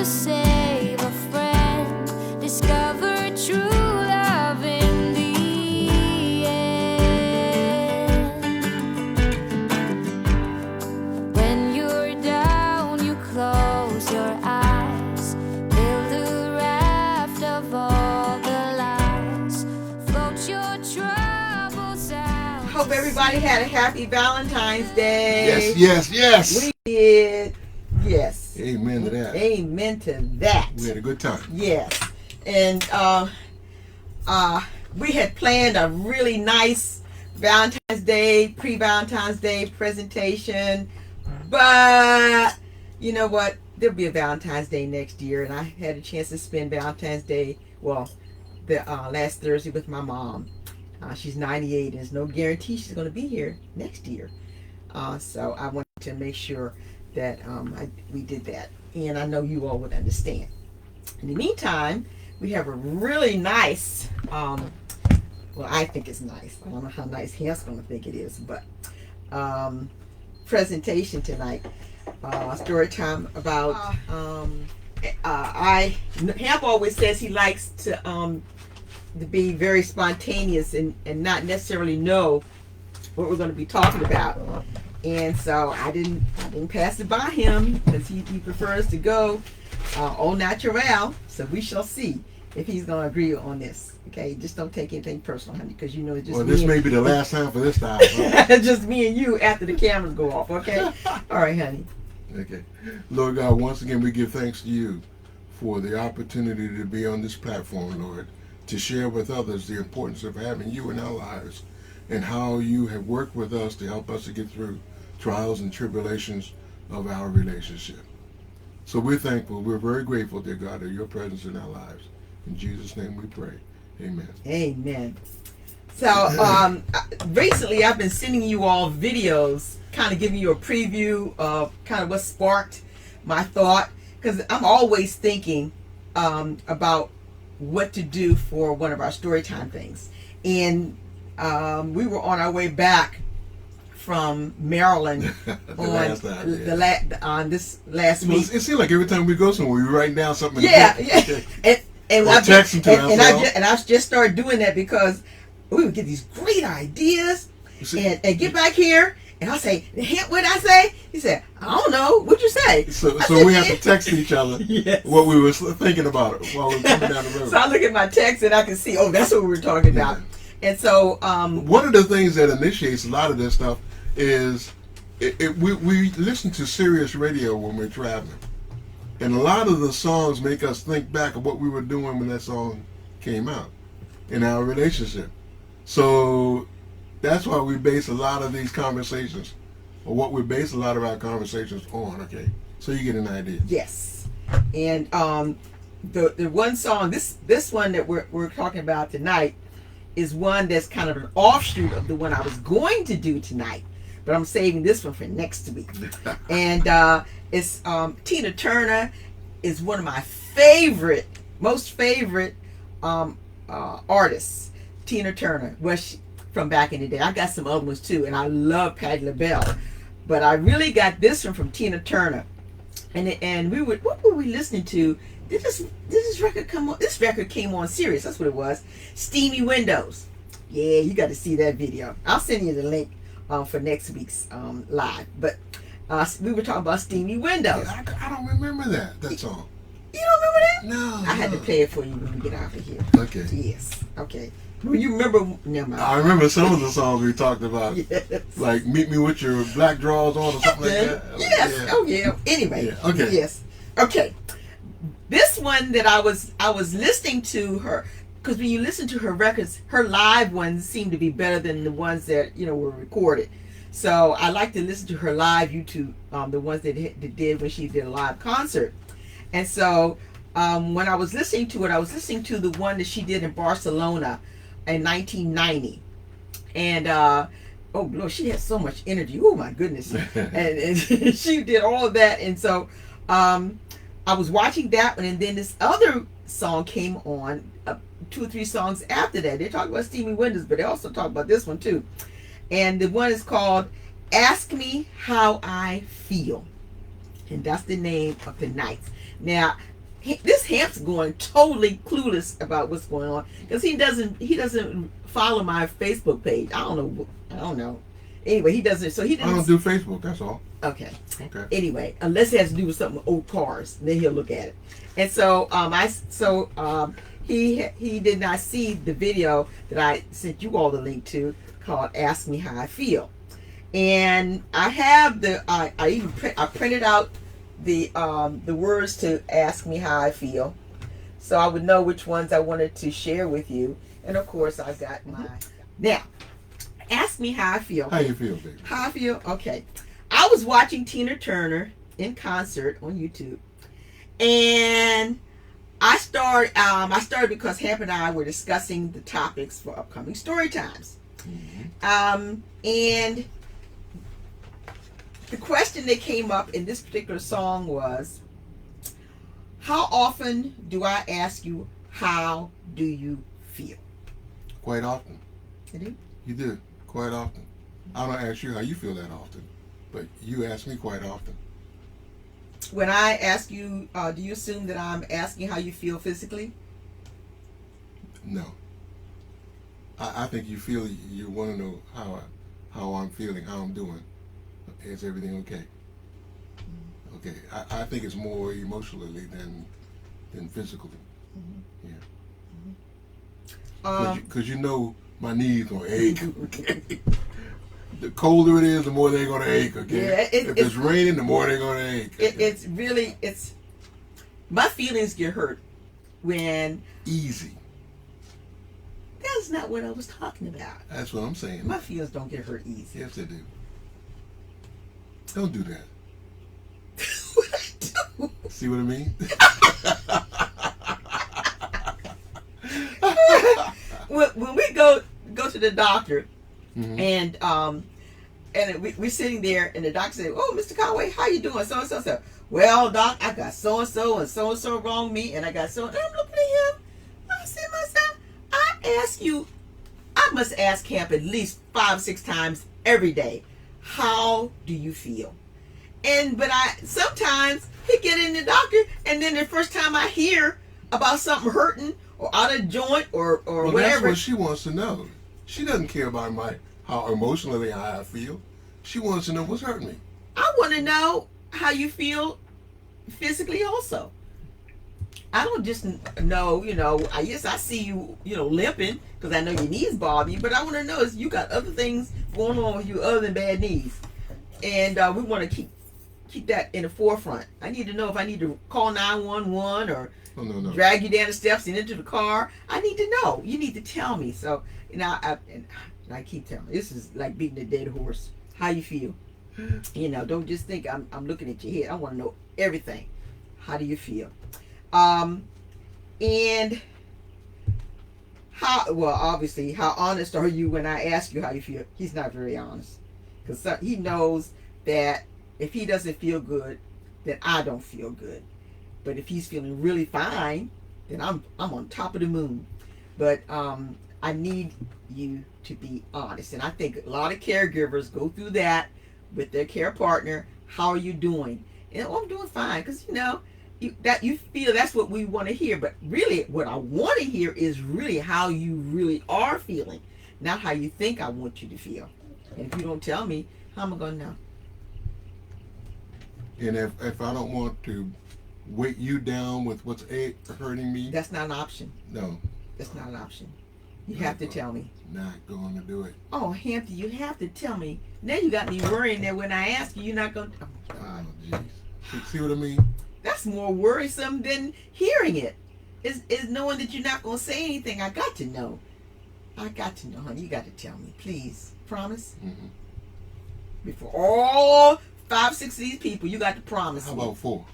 to save a friend, discover true love in the end. When you're down, you close your eyes, build a raft of all the lies, float your troubles out. Hope everybody had a happy Valentine's Day. Yes, yes, yes. We did. Yes. Amen to that. Amen to that. We had a good time. Yes. And we had planned a really nice Valentine's Day, pre-Valentine's Day presentation. But you know what? There'll be a Valentine's Day next year. And I had a chance to spend Valentine's Day, well, the last Thursday with my mom. She's 98, and there's no guarantee she's going to be here next year. So I wanted to make sure that we did that. And I know you all would understand. In the meantime, we have a really nice, well, I think it's nice. I don't know how nice Hamp's going to think it is, but presentation tonight. Story time about, Hamp always says he likes to be very spontaneous and not necessarily know what we're going to be talking about. And so I didn't pass it by him because he prefers to go au naturel. So we shall see if he's going to agree on this. Okay, just don't take anything personal, honey, because you know it's just Well, me this and, may be the last time for this time. Huh? just me and you after the cameras go off. Okay, all right, honey. Okay. Lord God, once again we give thanks to you for the opportunity to be on this platform, Lord, to share with others the importance of having you in our lives and how you have worked with us to help us to get through trials and tribulations of our relationship. So we're thankful. We're very grateful, dear God, of your presence in our lives. In Jesus' name we pray. Amen. Amen. So recently I've been sending you all videos, kind of giving you a preview of kind of what sparked my thought, because I'm always thinking about what to do for one of our Storytime things. And we were on our way back from Maryland on this last week. It seems like every time we go somewhere, we write down something. Yeah. And I've just started doing that because we would get these great ideas and get back here. And I'll say, what did I say? He said, I don't know. What'd you say? So we have to text each other what we were thinking about it while we were coming down the road. So I look at my text and I can see, that's what we were talking about. And so one of the things that initiates a lot of this stuff is we listen to Sirius radio when we're traveling. And a lot of the songs make us think back of what we were doing when that song came out in our relationship. So that's why we base a lot of these conversations, or what we base a lot of our conversations on, okay? So you get an idea. Yes. And the one song, this one that we're talking about tonight is one that's kind of an offshoot of the one I was going to do tonight. But I'm saving this one for next week. And it's Tina Turner is one of my most favorite artists. Tina Turner was from back in the day. I got some other ones too, and I love Patti LaBelle, but I really got this one from Tina Turner. And what were we listening to? Did this record come on? This record came on Sirius. That's what it was. Steamy Windows. Yeah, you got to see that video. I'll send you the link for next week's live. But we were talking about Steamy Windows. Yeah, I don't remember that song. You don't remember that? No. I had to play it for you when we get out of here. Okay. Yes. Okay. Well, you remember? Never mind. I remember some of the songs we talked about. Yes. Like Meet Me With Your Black Drawers On or something like that. Yes. Yeah. Oh yeah. Anyway. Yeah. Okay. Yes. Okay. This one that I was listening to her, because when you listen to her records, her live ones seem to be better than the ones that were recorded. So I like to listen to her live YouTube, the ones that did when she did a live concert. And so when I was listening to it, I was listening to the one that she did in Barcelona in 1990. And oh Lord, she had so much energy. Oh my goodness. and she did all of that. And so I was watching that one, and then this other song came on 2 or 3 songs after that. They talk about Steamy Windows, but they also talk about this one too. And the one is called Ask Me How I Feel. And that's the name of the night. Now, this Hamp's going totally clueless about what's going on because he doesn't follow my Facebook page. I don't know. Anyway, he doesn't. So he I didn't. don't do Facebook. That's all. Okay. Okay. Anyway, unless it has to do with something with old cars, then he'll look at it. And so he did not see the video that I sent you all the link to called "Ask Me How I Feel," and I have I printed out the words to "Ask Me How I Feel," so I would know which ones I wanted to share with you. And of course, I've got my now. Ask me how I feel. How you feel, baby? How I feel? Okay. I was watching Tina Turner in concert on YouTube, and I started because Hamp and I were discussing the topics for upcoming story times. And the question that came up in this particular song was, how often do I ask you, how do you feel? Quite often. I do? You do. Quite often. I don't ask you how you feel that often, but you ask me quite often. When I ask you, do you assume that I'm asking how you feel physically? No. I think you feel you want to know how I'm feeling, how I'm doing. Is everything okay? Okay. I think it's more emotionally than physically. Yeah. Because you know my knees gonna ache. Okay. The colder it is, the more they're gonna ache. Okay. Yeah, if it's raining, the more they're gonna ache. Okay? It's my feelings get hurt when easy. That's not what I was talking about. That's what I'm saying. My feelings don't get hurt easy. Yes, they do. Don't do that. What I do? See what I mean? When we go to the doctor, and we're sitting there, and the doctor said, "Oh, Mr. Conway, how you doing? So and so so." Well, doc, I got so and so wrong with me, and I got so. And I'm looking at him. I said to myself, I must ask Camp at least 5-6 times every day, how do you feel? But sometimes he get in the doctor, and then the first time I hear about something hurting or out of joint or well, whatever. That's what she wants to know. She doesn't care about how emotionally how I feel. She wants to know what's hurting me. I want to know how you feel physically also. I don't just know, yes, I see you, limping because I know your knees bother you, but I want to know is you got other things going on with you other than bad knees. And we want to keep that in the forefront. I need to know if I need to call 911 or drag you down the steps and into the car. I need to know. You need to tell me. So, I keep telling you, this is like beating a dead horse. How you feel? Don't just think I'm looking at your head. I want to know everything. How do you feel? And obviously, how honest are you when I ask you how you feel? He's not very honest because he knows that if he doesn't feel good, then I don't feel good. But if he's feeling really fine, then I'm on top of the moon. But I need you to be honest, and I think a lot of caregivers go through that with their care partner. How are you doing? And I'm doing fine, because you feel that's what we want to hear. But really, what I want to hear is really how you really are feeling, not how you think I want you to feel. And if you don't tell me, how am I going to know? And if I don't want to weight you down with what's hurting me, that's not an option. No, that's not an option. You have to tell me. Not going to do it. Oh, Hampton, you have to tell me. Now you got me worrying that when I ask you, you're not going to. Oh, God. Oh, jeez. See what I mean? That's more worrisome than hearing it. Is knowing that you're not going to say anything. I got to know. I got to know, honey. You got to tell me. Please. Promise? Mm-hmm. Before all 5-6 of these people, you got to promise me. How about 4?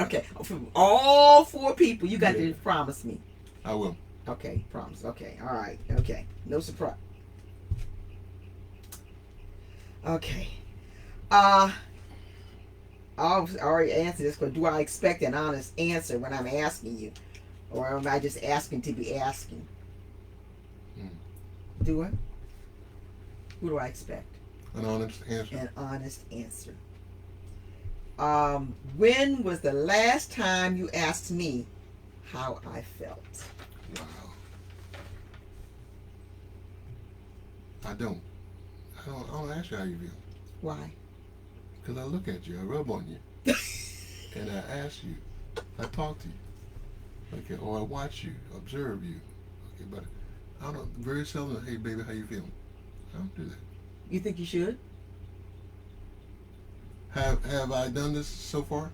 Okay. For all 4 people, you got to promise me. I will. Okay, promise. Okay, all right. Okay, no surprise. Okay. I already answered this question. Do I expect an honest answer when I'm asking you? Or am I just asking to be asking? Do I? What do I expect? An honest answer. An honest answer. When was the last time you asked me how I felt? Wow. I don't. I don't ask you how you feel. Why? Because I look at you, I rub on you, and I ask you, I talk to you. Okay, or I watch you, observe you. Okay, but I don't very seldom. Hey, baby, how you feeling? I don't do that. You think you should? Have I done this so far?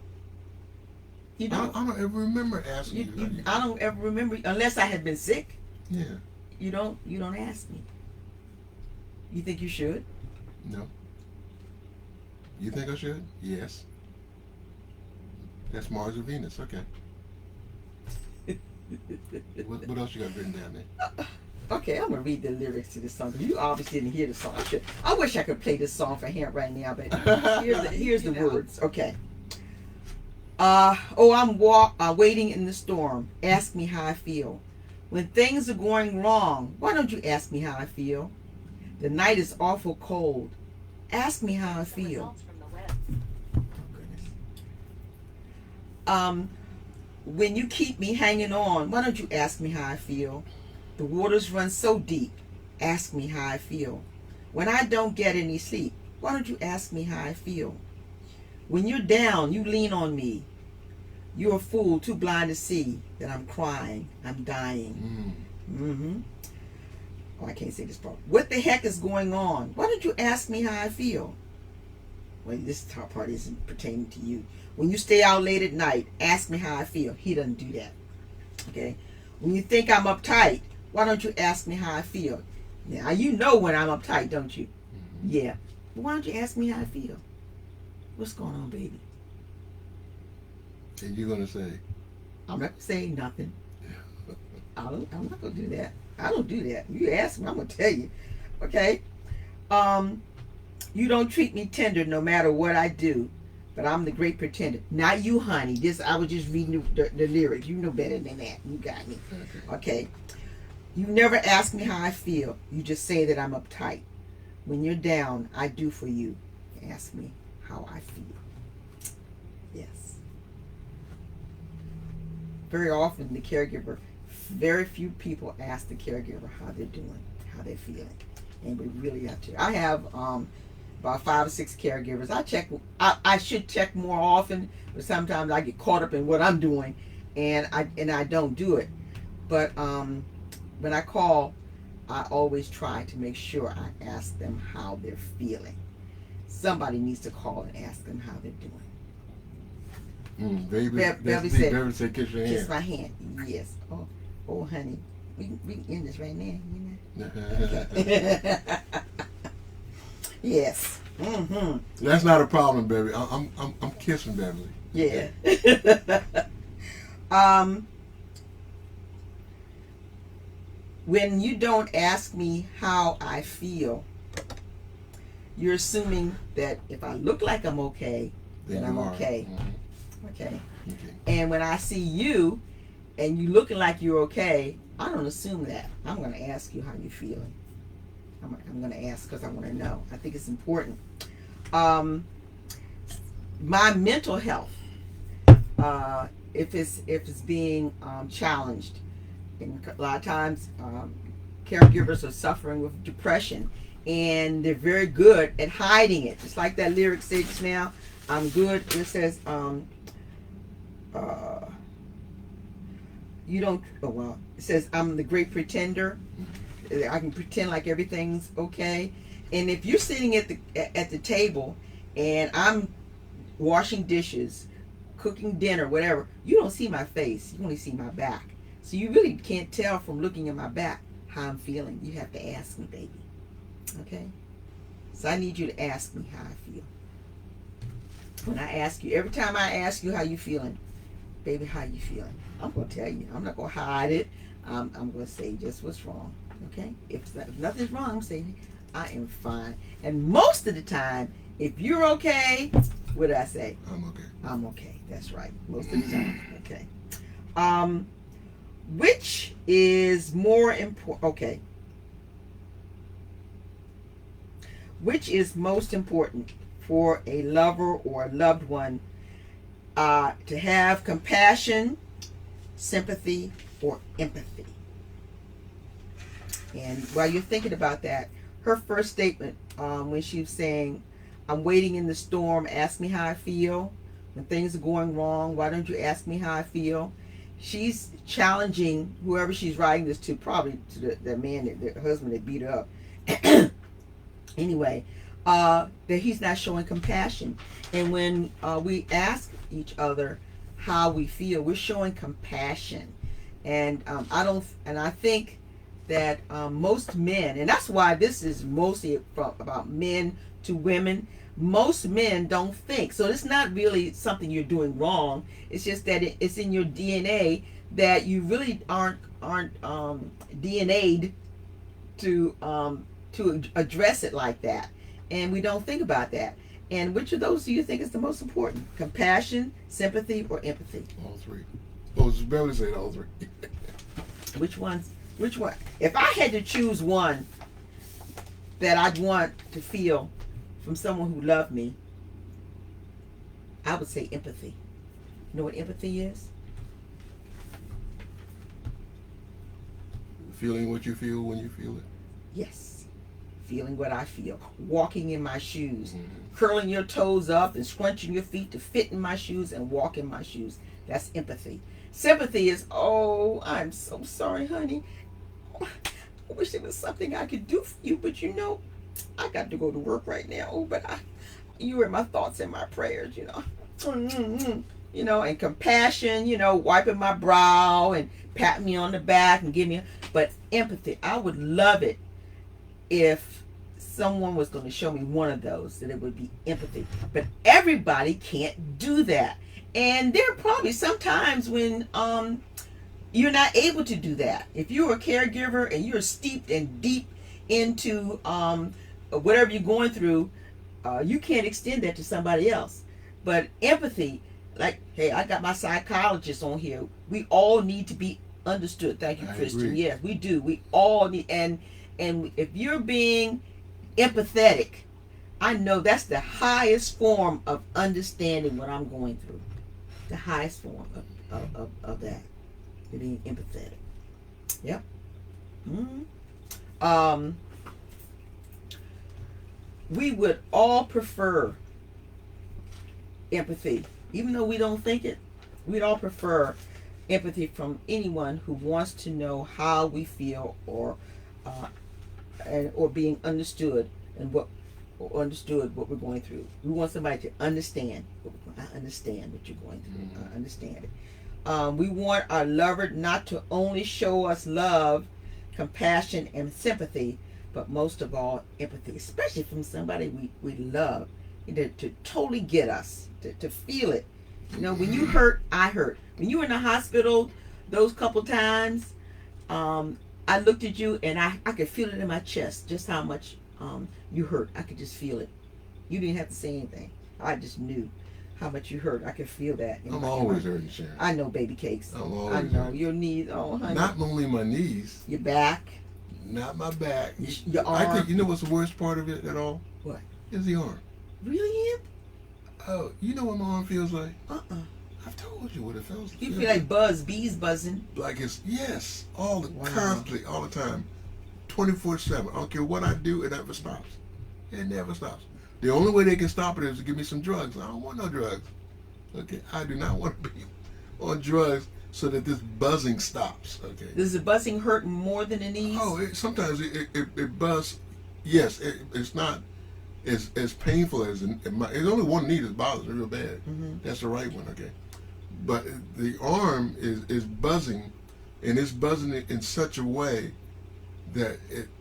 You I don't. don't ever remember asking you. How you I don't ever remember unless I had been sick. Yeah. You don't. You don't ask me. You think you should? No. You think I should? Yes. That's Mars or Venus. Okay. What else you got written down there? Okay, I'm gonna read the lyrics to this song. You obviously didn't hear the song. I wish I could play this song for him right now, but here's the words. Okay. I'm waiting in the storm. Ask me how I feel. When things are going wrong, why don't you ask me how I feel? The night is awful cold. Ask me how I feel. Oh, goodness. When you keep me hanging on, why don't you ask me how I feel? The waters run so deep. Ask me how I feel. When I don't get any sleep, why don't you ask me how I feel? When you're down, you lean on me. You're a fool, too blind to see that I'm crying, I'm dying. Mm-hmm. Oh, I can't say this part. What the heck is going on? Why don't you ask me how I feel? Well, this top part isn't pertaining to you. When you stay out late at night, ask me how I feel. He doesn't do that. Okay? When you think I'm uptight, why don't you ask me how I feel? Now, you know when I'm uptight, don't you? Yeah. But why don't you ask me how I feel? What's going on, baby? And you're going to say? I'm not saying nothing. I'm not going to do that. I don't do that. You ask me, I'm going to tell you. Okay? You don't treat me tender no matter what I do, but I'm the great pretender. Not you, honey. I was just reading the lyrics. You know better than that. You got me. Okay. You never ask me how I feel. You just say that I'm uptight. When you're down, I do for you. Ask me how I feel. Yes. Very often the caregiver, very few people ask the caregiver how they're doing, how they're feeling. And we really have to. I have about 5 or 6 caregivers. I should check more often, but sometimes I get caught up in what I'm doing, and I don't do it. But when I call, I always try to make sure I ask them how they're feeling. Somebody needs to call and ask them how they're doing. Baby said, kiss your hand. Kiss my hand. Yes. Oh, honey, we can end this right now. You know. Yes. Mm-hmm. That's not a problem, baby. I'm kissing Beverly. Yeah. When you don't ask me how I feel, you're assuming that if I look like I'm okay, then I'm okay. Mm-hmm. Okay. And when I see you and you looking like you're okay, I don't assume that. I'm going to ask you how you're feeling. I'm going to ask because I want to know. I think it's important. My mental health, if it's being challenged, and a lot of times caregivers are suffering with depression, and they're very good at hiding it. Just like that lyric said just now, I'm good. It says, you don't. Oh well, it says I'm the great pretender. I can pretend like everything's okay. And if you're sitting at the table, and I'm washing dishes, cooking dinner, whatever, you don't see my face. You only see my back. So you really can't tell from looking at my back how I'm feeling. You have to ask me, baby. Okay? So I need you to ask me how I feel. When I ask you, every time I ask you how you feeling, baby, how you feeling? I'm going to tell you. I'm not going to hide it. I'm going to say just what's wrong. Okay? If nothing's wrong, I'm saying I am fine. And most of the time, if you're okay, what did I say? I'm okay. I'm okay. That's right. Most of the time. Okay. Which is more important? Okay. Which is most important for a lover or a loved one to have compassion, sympathy, or empathy. And while you're thinking about that, her first statement, when she was saying, I'm waiting in the storm, ask me how I feel. When things are going wrong, why don't you ask me how I feel? She's challenging whoever she's writing this to, probably to the man, the husband that beat her up. Anyway, that he's not showing compassion. And when we ask each other how we feel, we're showing compassion. And I think that most men, and that's why this is mostly about men to women. Most men don't think. So it's not really something you're doing wrong. It's just that it's in your DNA that you really aren't DNA'd to address it like that. And we don't think about that. And which of those do you think is the most important? Compassion, sympathy, or empathy? All three. Oh, just barely said all three. Which one? If I had to choose one that I'd want to feel from someone who loved me, I would say empathy. You know what empathy is? Feeling what you feel when you feel it. Yes. Feeling what I feel. Walking in my shoes. Curling your toes up and scrunching your feet to fit in my shoes and walk in my shoes. That's empathy. Sympathy is, oh, I'm so sorry, honey. I wish there was something I could do for you, but you know, I got to go to work right now. Oh, but you were in my thoughts and my prayers, you know. You know, and compassion, you know, wiping my brow and patting me on the back and giving me. But empathy, I would love it if someone was going to show me one of those, that it would be empathy. But everybody can't do that. And there are probably some times when you're not able to do that. If you're a caregiver and you're steeped and deep into whatever you're going through, you can't extend that to somebody else. But empathy, like, hey, I got my psychologist on here. We all need to be understood. Thank you, Kristen. Agree. Yes, we do. We all need, and if you're being empathetic, I know that's the highest form of understanding what I'm going through. The highest form of that. Being empathetic. Yep. Mm-hmm. We would all prefer empathy. Even though we don't think it, we'd all prefer empathy from anyone who wants to know how we feel or being understood and what we're going through. We want somebody to understand. I understand what you're going through. I understand it. We want our lover not to only show us love, compassion, and sympathy, but most of all, empathy, especially from somebody we love, to totally get us, to feel it. You know, when you hurt, I hurt. When you were in the hospital those couple times, I looked at you and I could feel it in my chest, just how much you hurt. I could just feel it. You didn't have to say anything. I just knew how much you hurt. I could feel that. I'm always hurting, Sharon. I know, baby cakes. I'm always I know. hurting. Your knees, oh, honey. Not only my knees. Your back. Not my back. Your arm. I think, you know what's the worst part of it at all? What? Is the arm. Really? Oh, you know what my arm feels like? Uh-uh. I've told you what it feels like. You feel like bees buzzing. Like it's, yes, Wow. constantly, all the time, 24/7. I don't care what I do, it never stops. It never stops. The only way they can stop it is to give me some drugs. I don't want no drugs. Okay, I do not want to be on drugs so that this buzzing stops. Okay. Does the buzzing hurt more than the knees? Oh, sometimes it buzz. Yes, it's not as painful as it's only one knee that bothers me real bad. Mm-hmm. That's the right one. Okay, but the arm is buzzing, and it's buzzing it in such a way that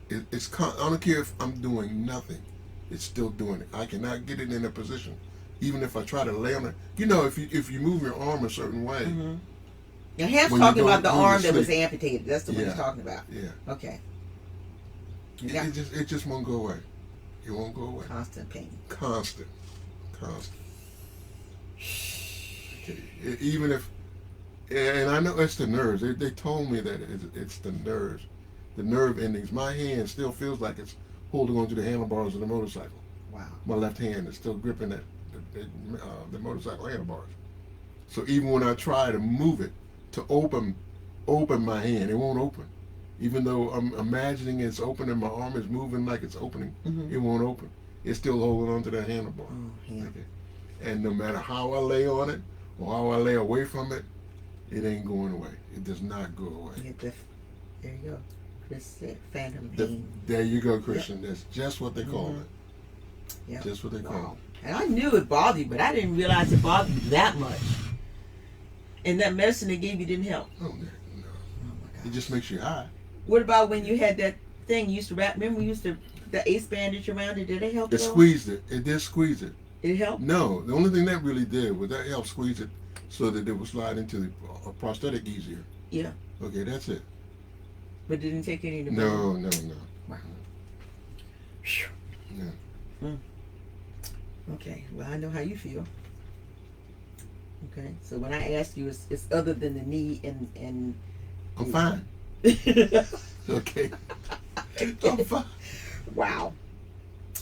it's. I don't care if I'm doing nothing, it's still doing it. I cannot get it in a position, even if I try to lay on it. You know, if you move your arm a certain way. Mm-hmm. Now, Ham's When talking you about the go to arm that was sleep. amputated. That's the one Yeah. he's talking about. Yeah. Okay. It just won't go away. It won't go away. Constant pain. Constant. Okay. Even if, and I know it's the nerves. They told me that it's the nerves, the nerve endings. My hand still feels like it's holding onto the handlebars of the motorcycle. Wow. My left hand is still gripping the motorcycle handlebars. So even when I try to move it to open my hand, it won't open. Even though I'm imagining it's open and my arm is moving like it's opening, Mm-hmm. it won't open. It's still holding on to that handlebar. Oh, yeah. Okay. And no matter how I lay on it or how I lay away from it, it ain't going away. It does not go away. There you go. Chris said phantom The- pain. there you go, Christian. That's just what they call Mhm. it. Yep. Just what they call Wow. And I knew it bothered you, but I didn't realize it bothered you that much. And that medicine they gave you didn't help. it. Oh, no. Oh my It God. just makes you high. What about when you had that thing you used to wrap? Remember we used to the ace bandage around it? Did it help It at all? squeezed it. It did squeeze it. Did it help? No, the only thing that really did was that helped squeeze it so that it would slide into the prosthetic easier. Yeah. Okay, that's it. But it didn't take any of the No, pain? no. Wow. Yeah. Okay. Well, I know how you feel. Okay. So when I ask you, it's other than the knee and I'm fine. Okay. I'm fine. Wow.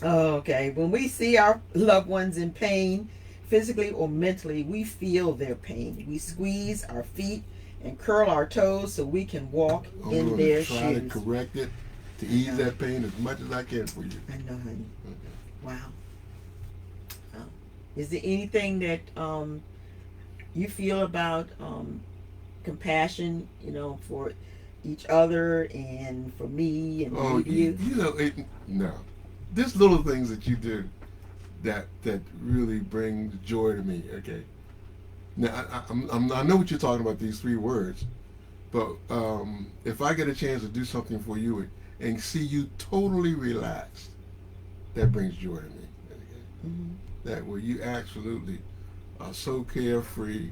Okay. When we see our loved ones in pain, physically or mentally, we feel their pain. We squeeze our feet and curl our toes so we can walk I'm in going their to try to shoes. correct it to ease that pain as much as I can for you. I know, honey. Okay. Wow. Is there anything that you feel about compassion, for each other and for me and Oh, maybe you? No. There's little things that you do that really bring joy to me. Okay. Now I know what you're talking about, these three words, but if I get a chance to do something for you and see you totally relaxed, that brings joy to me. Okay? Mm-hmm. That where you absolutely are so carefree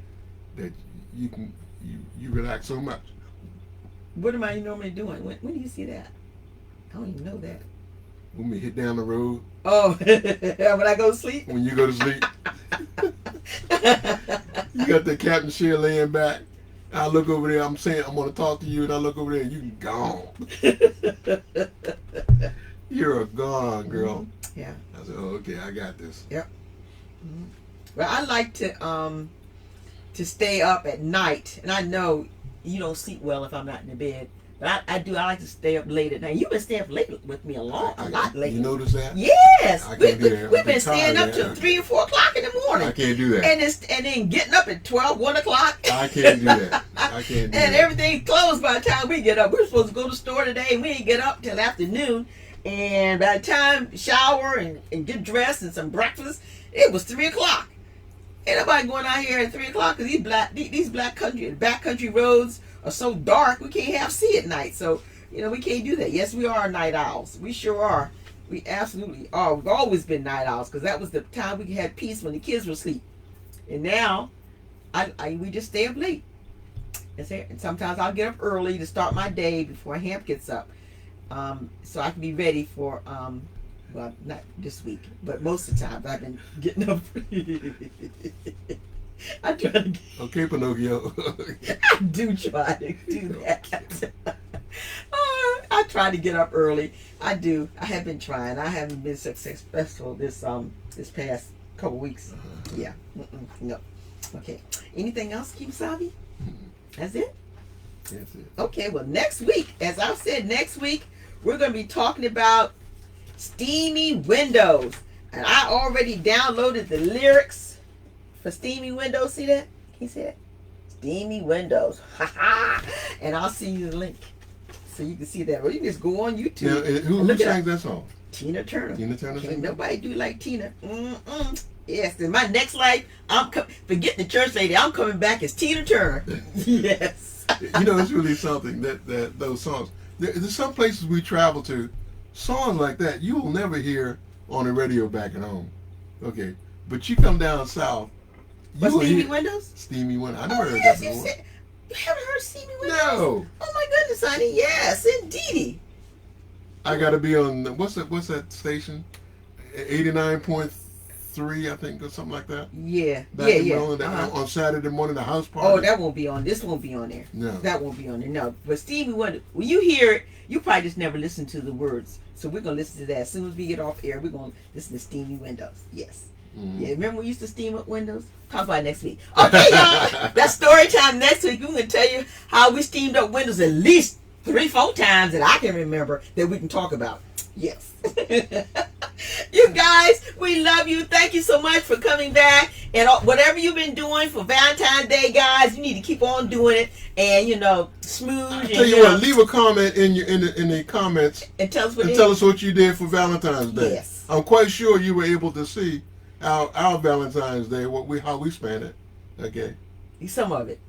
that you relax so much. What am I normally doing? When do you see that? I don't even know that. When we hit down the road, Oh, when I go to sleep? when you go to sleep, you got the captain chair laying back. I look over there, I'm saying I'm gonna talk to you, and I look over there and you gone. You're gone, girl. Yeah. I said, oh, okay, I got this. Well, I like to stay up at night, and I know you don't sleep well if I'm not in the bed. But I do. I like to stay up late at night. You've been staying up late with me a lot lately. You notice that? Yes, I can't do that. we've I'm been tired staying of up that. till 3 and 4 o'clock in the morning. I can't do that. And then getting up at 12, 1 o'clock. I can't do that. I can't do And that. everything's closed by the time we get up. We're supposed to go to the store today, and we didn't get up till afternoon. And by the time shower and get dressed and some breakfast, it was 3 o'clock. Ain't nobody going out here at 3 o'clock because these backcountry roads are so dark we can't see at night. So we can't do that. Yes, we are night owls. We sure are. We absolutely are. We've always been night owls because that was the time we had peace when the kids were asleep. And now, we just stay up late. And sometimes I'll get up early to start my day before Hamp gets up, so I can be ready for. Well, not this week, but most of the time I've been getting up. I try to. Okay, Pinocchio. I do try to do that. I try to get up early. I do. I have been trying. I haven't been successful this past couple weeks. Yeah. No. Okay. Anything else, Kimasabi? That's it? That's it. Okay. Well, next week, as I said, we're going to be talking about Steamy Windows. And I already downloaded the lyrics for Steamy Windows. See that? Can you see it? Steamy Windows. And I'll send you the link so you can see that. Or you can just go on YouTube. Now, who look it sang up. that song? Tina Turner. Tina Turner Can't sang that? nobody do like Tina. Yes, in my next life, forget the church lady. I'm coming back as Tina Turner. Yes. It's really something that those songs. There's some places we travel to, songs like that you will never hear on the radio back at home. Okay, but you come down south. What, will Steamy hear- Windows? Steamy Windows. I never heard yes, that you before. said. You haven't heard Steamy Windows? No. Oh my goodness, honey. Yes, indeedy. I got to be on what's that station? 89.3, I think, or something like that. Yeah. Back in Maryland, on Saturday morning, the house party. Oh, that won't be on. This won't be on there. No. That won't be on there. No. But Stevie Wonder, when you hear it, you probably just never listen to the words. So we're gonna listen to that as soon as we get off air. We're gonna listen to Steamy Windows. Yes. Yeah, remember we used to steam up windows? Talk about it next week. Okay, y'all. That's story time next week. We're going to tell you how we steamed up windows at least 3-4 times that I can remember that we can talk about. Yes. You guys, we love you. Thank you so much for coming back. And whatever you've been doing for Valentine's Day, guys, you need to keep on doing it. And, smooth. I tell you what, leave a comment in the comments and tell us what you did for Valentine's Day. Yes. I'm quite sure you were able to see our Valentine's Day, how we spent it. Okay. Some of it.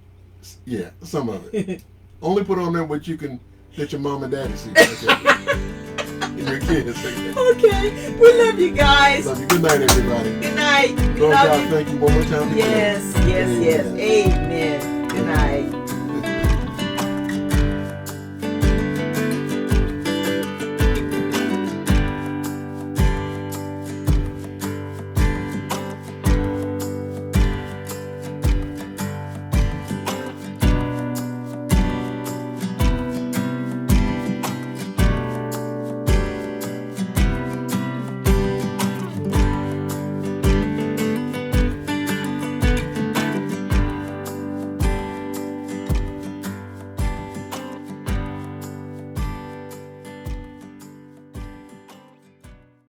Yeah, some of it. Only put on there what you can let your mom and daddy see. Okay. And your kids. Okay. We love you guys. Love you. Good night, everybody. Good night. Lord God, thank you one more time. Yes. Amen. Good night.